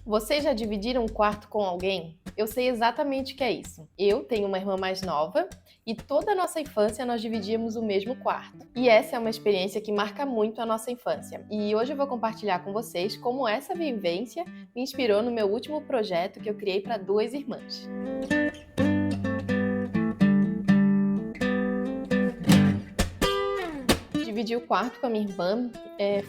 Vocês já dividiram um quarto com alguém? Eu sei exatamente o que é isso. Eu tenho uma irmã mais nova e toda a nossa infância nós dividíamos o mesmo quarto. E essa é uma experiência que marca muito a nossa infância. E hoje eu vou compartilhar com vocês como essa vivência me inspirou no meu último projeto que eu criei para duas irmãs. Dividir o quarto com a minha irmã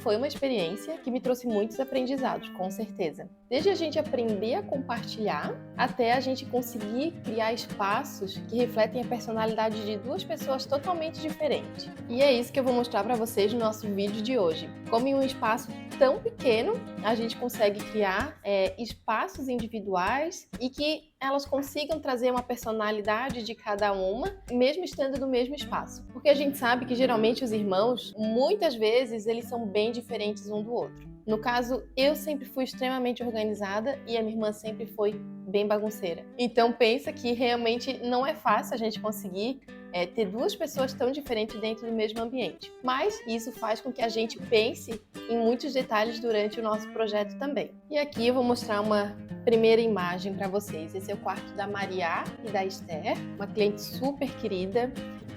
foi uma experiência que me trouxe muitos aprendizados, com certeza. Desde a gente aprender a compartilhar, até a gente conseguir criar espaços que refletem a personalidade de duas pessoas totalmente diferentes. E é isso que eu vou mostrar para vocês no nosso vídeo de hoje. Como em um espaço tão pequeno, a gente consegue criar espaços individuais e que elas consigam trazer uma personalidade de cada uma, mesmo estando no mesmo espaço. Porque a gente sabe que geralmente os irmãos, muitas vezes, eles são bem diferentes um do outro. No caso, eu sempre fui extremamente organizada e a minha irmã sempre foi bem bagunceira. Então pensa que realmente não é fácil a gente conseguir ter duas pessoas tão diferentes dentro do mesmo ambiente. Mas isso faz com que a gente pense em muitos detalhes durante o nosso projeto também. E aqui eu vou mostrar uma primeira imagem para vocês. Esse é o quarto da Maria e da Esther, uma cliente super querida.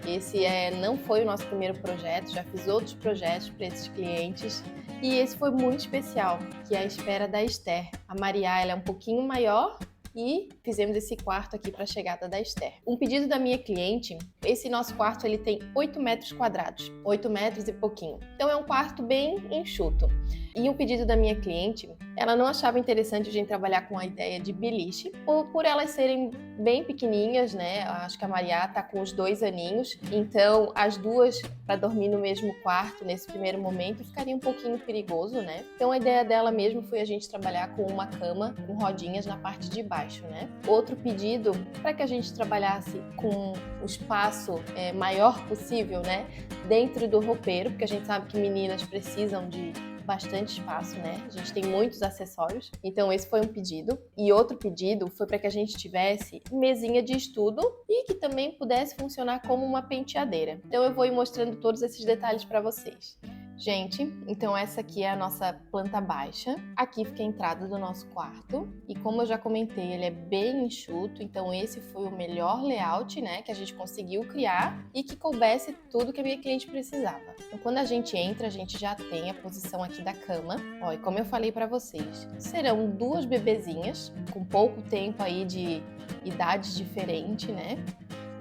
Esse não foi o nosso primeiro projeto, já fiz outros projetos para esses clientes. E esse foi muito especial, que é a espera da Esther. A Maria, ela é um pouquinho maior e fizemos esse quarto aqui para a chegada da Esther. Um pedido da minha cliente, esse nosso quarto ele tem 8 metros quadrados, 8 metros e pouquinho. Então é um quarto bem enxuto. E um pedido da minha cliente, ela não achava interessante a gente trabalhar com a ideia de beliche, por elas serem bem pequenininhas, né? Acho que a Maria tá com uns 2 aninhos, então as duas para dormir no mesmo quarto nesse primeiro momento ficaria um pouquinho perigoso, né? Então a ideia dela mesmo foi a gente trabalhar com uma cama com rodinhas na parte de baixo, né? Outro pedido para que a gente trabalhasse com o espaço maior possível, né? Dentro do roupeiro, porque a gente sabe que meninas precisam de bastante espaço, né? A gente tem muitos acessórios, então esse foi um pedido. E outro pedido foi para que a gente tivesse mesinha de estudo e que também pudesse funcionar como uma penteadeira. Então eu vou ir mostrando todos esses detalhes para vocês. Gente, então essa aqui é a nossa planta baixa. Aqui fica a entrada do nosso quarto. E como eu já comentei, ele é bem enxuto, então esse foi o melhor layout, né, que a gente conseguiu criar e que coubesse tudo que a minha cliente precisava. Então quando a gente entra, a gente já tem a posição aqui da cama. Ó, e como eu falei para vocês, serão duas bebezinhas com pouco tempo aí de idades diferentes, né?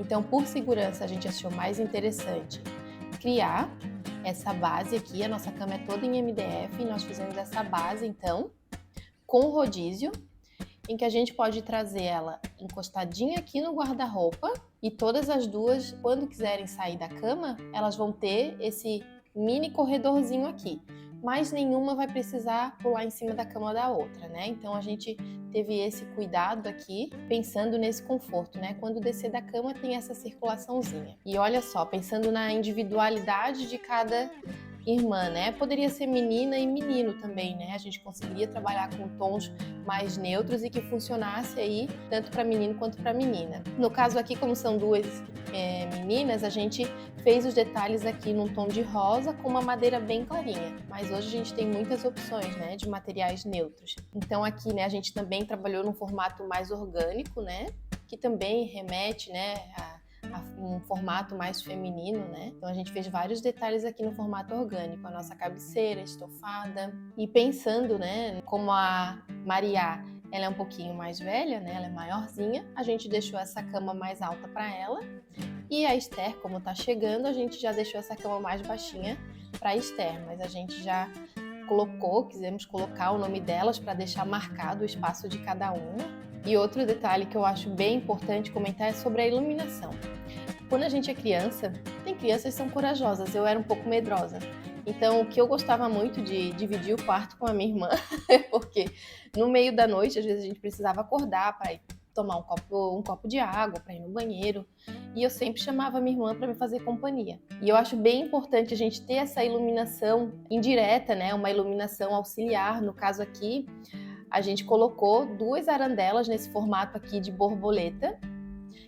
Então, por segurança, a gente achou mais interessante criar essa base aqui. A nossa cama é toda em MDF e nós fizemos essa base, então, com rodízio, em que a gente pode trazer ela encostadinha aqui no guarda-roupa e todas as duas, quando quiserem sair da cama, elas vão ter esse mini corredorzinho aqui. Mas nenhuma vai precisar pular em cima da cama da outra, né? Então a gente teve esse cuidado aqui, pensando nesse conforto, né? Quando descer da cama tem essa circulaçãozinha. E olha só, pensando na individualidade de cada irmã, né? Poderia ser menina e menino também, né? A gente conseguiria trabalhar com tons mais neutros e que funcionasse aí tanto para menino quanto para menina. No caso aqui, como são duas meninas, a gente fez os detalhes aqui num tom de rosa com uma madeira bem clarinha. Mas hoje a gente tem muitas opções, né, de materiais neutros. Então aqui, né, a gente também trabalhou num formato mais orgânico, né, que também remete, né, a um formato mais feminino, né? Então a gente fez vários detalhes aqui no formato orgânico, a nossa cabeceira estofada. E pensando, né, como a Maria, ela é um pouquinho mais velha, né? Ela é maiorzinha, a gente deixou essa cama mais alta para ela. E a Esther, como tá chegando, a gente já deixou essa cama mais baixinha para Esther, mas a gente já quisemos colocar o nome delas para deixar marcado o espaço de cada uma. E outro detalhe que eu acho bem importante comentar é sobre a iluminação. Quando a gente é criança, tem crianças que são corajosas, eu era um pouco medrosa. Então, o que eu gostava muito de dividir o quarto com a minha irmã, porque no meio da noite, às vezes a gente precisava acordar para ir tomar um copo de água, para ir no banheiro, e eu sempre chamava a minha irmã para me fazer companhia. E eu acho bem importante a gente ter essa iluminação indireta, né? Uma iluminação auxiliar. No caso aqui, a gente colocou 2 arandelas nesse formato aqui de borboleta,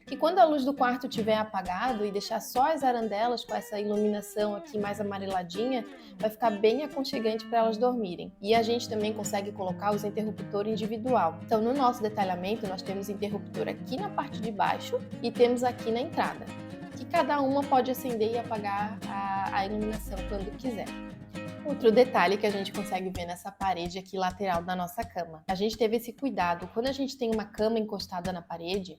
que quando a luz do quarto estiver apagado e deixar só as arandelas com essa iluminação aqui mais amareladinha, vai ficar bem aconchegante para elas dormirem. E a gente também consegue colocar os interruptores individual. Então, no nosso detalhamento, nós temos interruptor aqui na parte de baixo e temos aqui na entrada, que cada uma pode acender e apagar a iluminação quando quiser. Outro detalhe que a gente consegue ver nessa parede aqui lateral da nossa cama. A gente teve esse cuidado, quando a gente tem uma cama encostada na parede,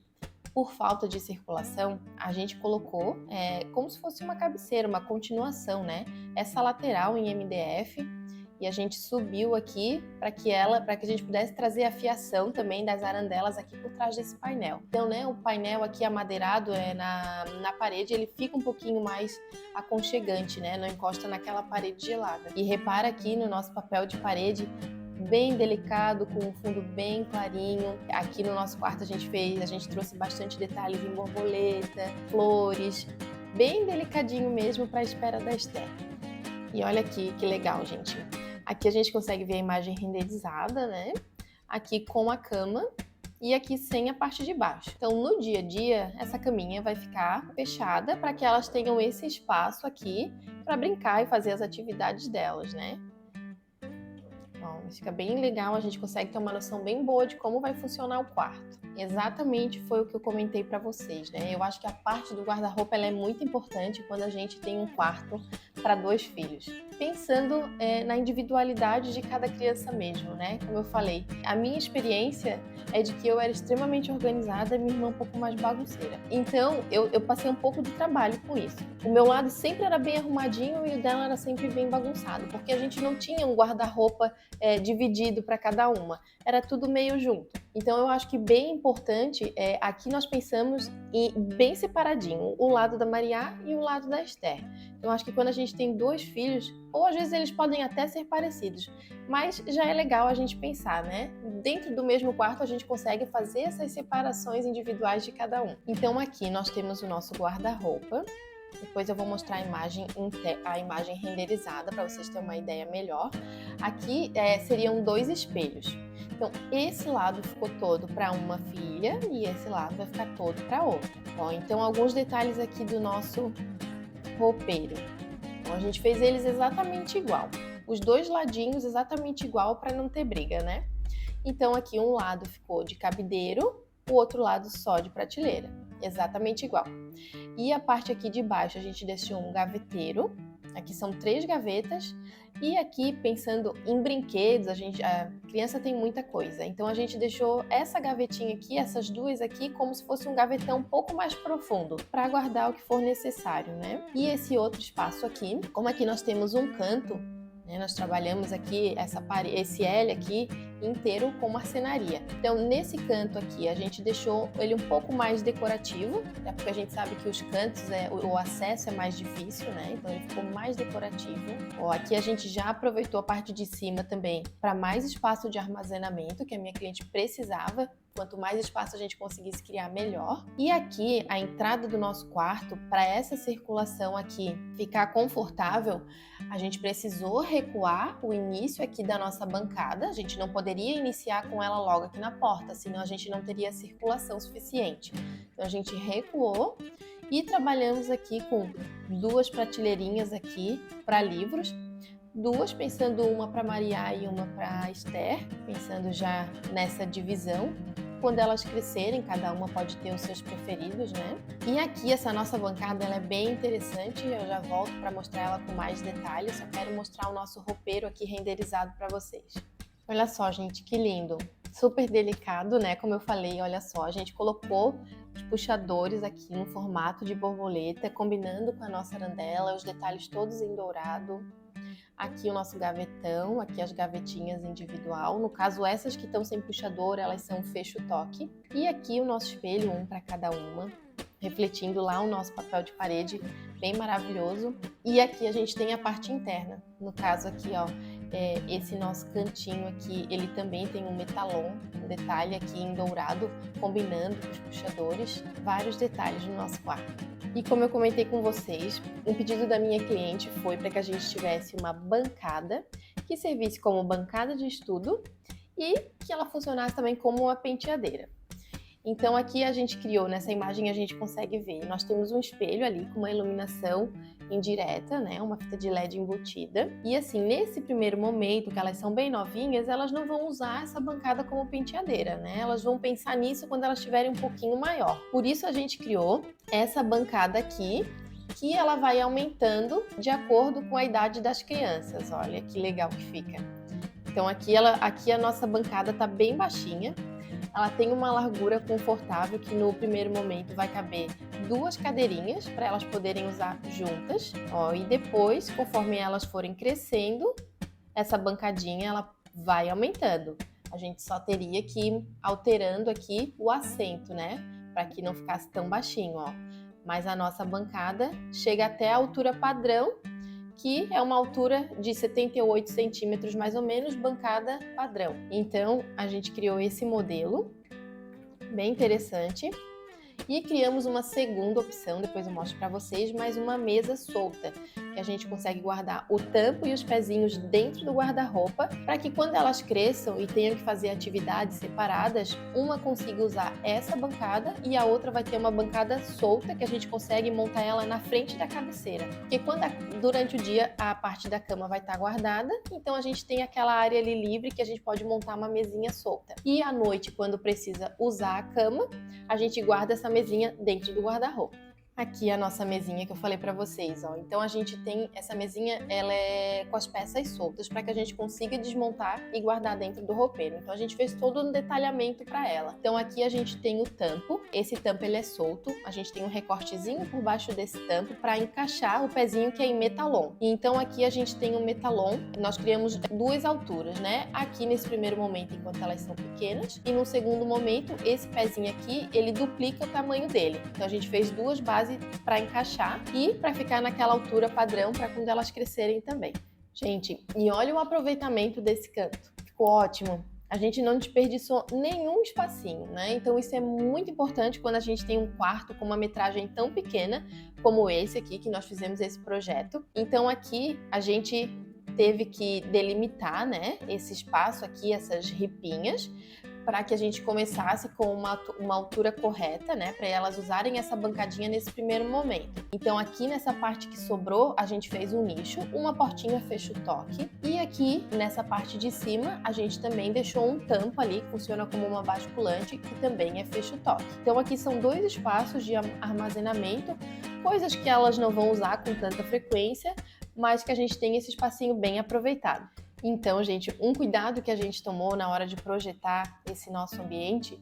por falta de circulação, a gente colocou como se fosse uma cabeceira, uma continuação, né? Essa lateral em MDF, e a gente subiu aqui para que a gente pudesse trazer a fiação também das arandelas aqui por trás desse painel. Então, né, o painel aqui amadeirado na parede, ele fica um pouquinho mais aconchegante, né? Não encosta naquela parede gelada. E repara aqui no nosso papel de parede, bem delicado, com um fundo bem clarinho. Aqui no nosso quarto a gente trouxe bastante detalhes em borboleta, flores, bem delicadinho mesmo para a espera da Esther. E olha aqui que legal, gente. Aqui a gente consegue ver a imagem renderizada, né? Aqui com a cama e aqui sem a parte de baixo. Então, no dia a dia, essa caminha vai ficar fechada para que elas tenham esse espaço aqui para brincar e fazer as atividades delas, né? Bom, fica bem legal, a gente consegue ter uma noção bem boa de como vai funcionar o quarto. Exatamente foi o que eu comentei para vocês, né? Eu acho que a parte do guarda-roupa ela é muito importante quando a gente tem um quarto para 2 filhos. Pensando na individualidade de cada criança mesmo, né? Como eu falei, a minha experiência é de que eu era extremamente organizada e minha irmã um pouco mais bagunceira. Então, eu passei um pouco de trabalho com isso. O meu lado sempre era bem arrumadinho e o dela era sempre bem bagunçado, porque a gente não tinha um guarda-roupa dividido para cada uma. Era tudo meio junto. Então, eu acho que bem importante, aqui nós pensamos bem separadinho, o lado da Maria e o lado da Esther. Então, acho que quando a gente tem 2 filhos, ou às vezes eles podem até ser parecidos, mas já é legal a gente pensar, né? Dentro do mesmo quarto a gente consegue fazer essas separações individuais de cada um. Então, aqui nós temos o nosso guarda-roupa. Depois eu vou mostrar a imagem renderizada para vocês terem uma ideia melhor. Aqui seriam 2 espelhos. Então, esse lado ficou todo para uma filha e esse lado vai ficar todo para outra. Bom, então, alguns detalhes aqui do nosso roupeiro. Então, a gente fez eles exatamente igual. Os 2 ladinhos exatamente igual para não ter briga, né? Então, aqui um lado ficou de cabideiro, o outro lado só de prateleira. Exatamente igual. E a parte aqui de baixo a gente deixou um gaveteiro. Aqui são 3 gavetas. E aqui, pensando em brinquedos, a criança tem muita coisa. Então, a gente deixou essa gavetinha aqui, essas 2 aqui, como se fosse um gavetão um pouco mais profundo, para guardar o que for necessário, né? E esse outro espaço aqui, como aqui nós temos um canto, né, nós trabalhamos aqui esse L aqui inteiro com marcenaria. Então, nesse canto aqui, a gente deixou ele um pouco mais decorativo, até porque a gente sabe que os cantos, o acesso é mais difícil, né? Então, ele ficou mais decorativo. Ó, aqui a gente já aproveitou a parte de cima também para mais espaço de armazenamento, que a minha cliente precisava. Quanto mais espaço a gente conseguisse criar, melhor. E aqui, a entrada do nosso quarto, para essa circulação aqui ficar confortável, a gente precisou recuar o início aqui da nossa bancada. A gente não poderia iniciar com ela logo aqui na porta, senão a gente não teria circulação suficiente. Então, a gente recuou e trabalhamos aqui com 2 prateleirinhas aqui para livros. 2, pensando uma para Maria e uma para Esther, pensando já nessa divisão. Quando elas crescerem, cada uma pode ter os seus preferidos, né? E aqui, essa nossa bancada, ela é bem interessante. Eu já volto para mostrar ela com mais detalhes. Só quero mostrar o nosso roupeiro aqui renderizado para vocês. Olha só, gente, que lindo. Super delicado, né? Como eu falei, olha só. A gente colocou os puxadores aqui no formato de borboleta, combinando com a nossa arandela, os detalhes todos em dourado. Aqui o nosso gavetão, aqui as gavetinhas individual. No caso, essas que estão sem puxador, elas são fecho-toque. E aqui o nosso espelho, um para cada uma, refletindo lá o nosso papel de parede, bem maravilhoso. E aqui a gente tem a parte interna. No caso aqui, ó, esse nosso cantinho aqui, ele também tem um metalon, um detalhe aqui em dourado, combinando com os puxadores. Vários detalhes no nosso quarto. E como eu comentei com vocês, um pedido da minha cliente foi para que a gente tivesse uma bancada que servisse como bancada de estudo e que ela funcionasse também como uma penteadeira. Então aqui a gente criou, nessa imagem a gente consegue ver, nós temos um espelho ali com uma iluminação indireta, né, uma fita de LED embutida. E assim, nesse primeiro momento, que elas são bem novinhas, elas não vão usar essa bancada como penteadeira, né? Elas vão pensar nisso quando elas estiverem um pouquinho maior. Por isso a gente criou essa bancada aqui, que ela vai aumentando de acordo com a idade das crianças. Olha que legal que fica. Então aqui a nossa bancada tá bem baixinha. Ela tem uma largura confortável que no primeiro momento vai caber 2 cadeirinhas para elas poderem usar juntas. Ó, e depois, conforme elas forem crescendo, essa bancadinha ela vai aumentando. A gente só teria que ir alterando aqui o assento, né? Para que não ficasse tão baixinho, ó. Mas a nossa bancada chega até a altura padrão, que é uma altura de 78 centímetros mais ou menos, bancada padrão. Então, a gente criou esse modelo, bem interessante, e criamos uma segunda opção, depois eu mostro para vocês, mais uma mesa solta, que a gente consegue guardar o tampo e os pezinhos dentro do guarda-roupa, para que quando elas cresçam e tenham que fazer atividades separadas, uma consiga usar essa bancada e a outra vai ter uma bancada solta, que a gente consegue montar ela na frente da cabeceira. Porque durante o dia a parte da cama vai estar guardada, então a gente tem aquela área ali livre que a gente pode montar uma mesinha solta. E à noite, quando precisa usar a cama, a gente guarda essa mesinha dentro do guarda-roupa. Aqui a nossa mesinha que eu falei para vocês, ó. Então a gente tem essa mesinha, ela é com as peças soltas para que a gente consiga desmontar e guardar dentro do roupeiro. Então a gente fez todo um detalhamento para ela. Então aqui a gente tem o tampo. Esse tampo ele é solto. A gente tem um recortezinho por baixo desse tampo para encaixar o pezinho que é em metalon. E então aqui a gente tem um metalon. Nós criamos 2 alturas, né? Aqui nesse primeiro momento, enquanto elas são pequenas, e no segundo momento esse pezinho aqui ele duplica o tamanho dele. Então a gente fez 2 bases para encaixar e para ficar naquela altura padrão para quando elas crescerem também. Gente, e olha o aproveitamento desse canto. Ficou ótimo. A gente não desperdiçou nenhum espacinho, né? Então isso é muito importante quando a gente tem um quarto com uma metragem tão pequena como esse aqui, que nós fizemos esse projeto. Então aqui a gente teve que delimitar, né, esse espaço aqui, essas ripinhas, para que a gente começasse com uma altura correta, né, para elas usarem essa bancadinha nesse primeiro momento. Então aqui nessa parte que sobrou, a gente fez um nicho, uma portinha fecha-o-toque, e aqui nessa parte de cima, a gente também deixou um tampo ali, que funciona como uma basculante, que também é fecha-o-toque. Então aqui são 2 espaços de armazenamento, coisas que elas não vão usar com tanta frequência, mas que a gente tem esse espacinho bem aproveitado. Então, gente, um cuidado que a gente tomou na hora de projetar esse nosso ambiente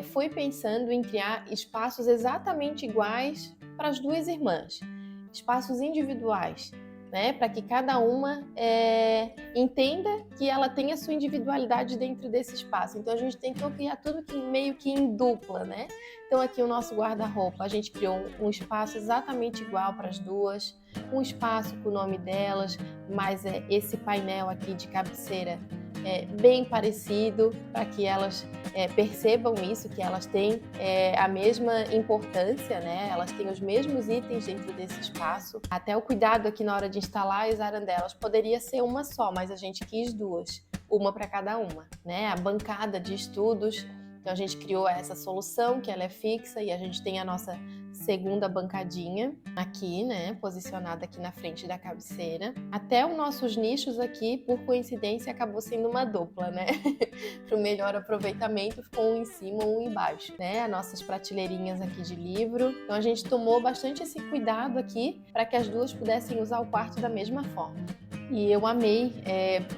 foi pensando em criar espaços exatamente iguais para as 2 irmãs, espaços individuais, né? Para que cada uma entenda que ela tem a sua individualidade dentro desse espaço. Então a gente tentou criar tudo meio que em dupla, né? Então aqui o nosso guarda-roupa, a gente criou um espaço exatamente igual para as 2, um espaço com o nome delas, mas esse painel aqui de cabeceira bem parecido, para que elas percebam isso, que elas têm a mesma importância, né? Elas têm os mesmos itens dentro desse espaço. Até o cuidado aqui na hora de instalar as arandelas poderia ser uma só, mas a gente quis 2, uma para cada uma, né? A bancada de estudos, então a gente criou essa solução que ela é fixa e a gente tem a nossa segunda bancadinha aqui, né, posicionada aqui na frente da cabeceira. Até os nossos nichos aqui, por coincidência, acabou sendo uma dupla, né? Para o melhor aproveitamento, ficou um em cima, um embaixo, né? As nossas prateleirinhas aqui de livro. Então a gente tomou bastante esse cuidado aqui para que as 2 pudessem usar o quarto da mesma forma. E eu amei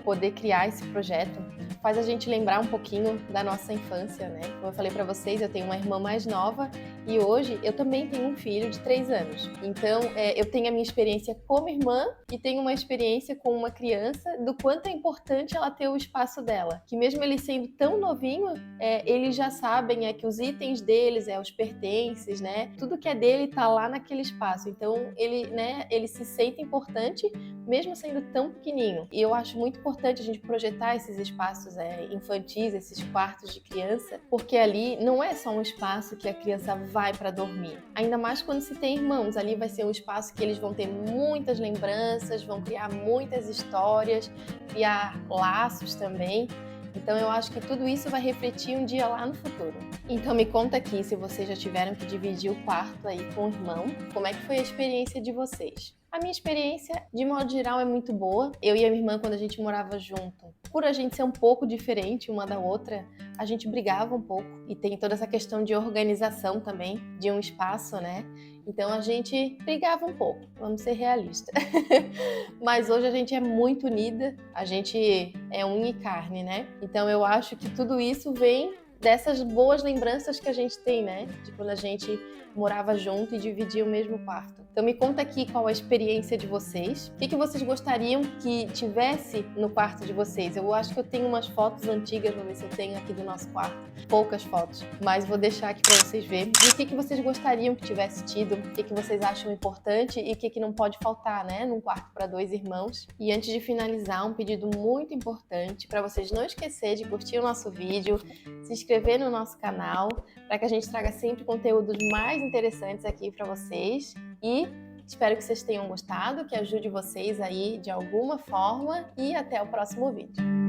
poder criar esse projeto. Faz a gente lembrar um pouquinho da nossa infância, né? Como eu falei para vocês, eu tenho uma irmã mais nova e hoje eu também tenho um filho de 3 anos. Então, eu tenho a minha experiência como irmã e tenho uma experiência com uma criança do quanto é importante ela ter o espaço dela. Que mesmo ele sendo tão novinho, eles já sabem que os itens deles, os pertences, né? Tudo que é dele tá lá naquele espaço. Então, ele se sente importante mesmo sendo tão pequenininho. E eu acho muito importante a gente projetar esses espaços infantis, esses quartos de criança, porque ali não é só um espaço que a criança vai para dormir. Ainda mais quando se tem irmãos, ali vai ser um espaço que eles vão ter muitas lembranças, vão criar muitas histórias, criar laços também. Então eu acho que tudo isso vai refletir um dia lá no futuro. Então me conta aqui se vocês já tiveram que dividir o quarto aí com o irmão, como é que foi a experiência de vocês? A minha experiência, de modo geral, é muito boa. Eu e a minha irmã, quando a gente morava junto, por a gente ser um pouco diferente uma da outra, a gente brigava um pouco. E tem toda essa questão de organização também, de um espaço, né? Então a gente brigava um pouco, vamos ser realistas. Mas hoje a gente é muito unida, a gente é unha e carne, né? Então eu acho que tudo isso vem dessas boas lembranças que a gente tem, né? De quando a gente morava junto e dividia o mesmo quarto. Então me conta aqui qual a experiência de vocês. O que vocês gostariam que tivesse no quarto de vocês? Eu acho que eu tenho umas fotos antigas, vou ver se eu tenho aqui do nosso quarto. Poucas fotos, mas vou deixar aqui para vocês verem. E o que vocês gostariam que tivesse tido? O que vocês acham importante e o que não pode faltar, né? Num quarto para 2 irmãos. E antes de finalizar, um pedido muito importante para vocês não esquecer de curtir o nosso vídeo, se inscrever no nosso canal, para que a gente traga sempre conteúdos mais interessantes aqui para vocês. E espero que vocês tenham gostado, que ajude vocês aí de alguma forma e até o próximo vídeo.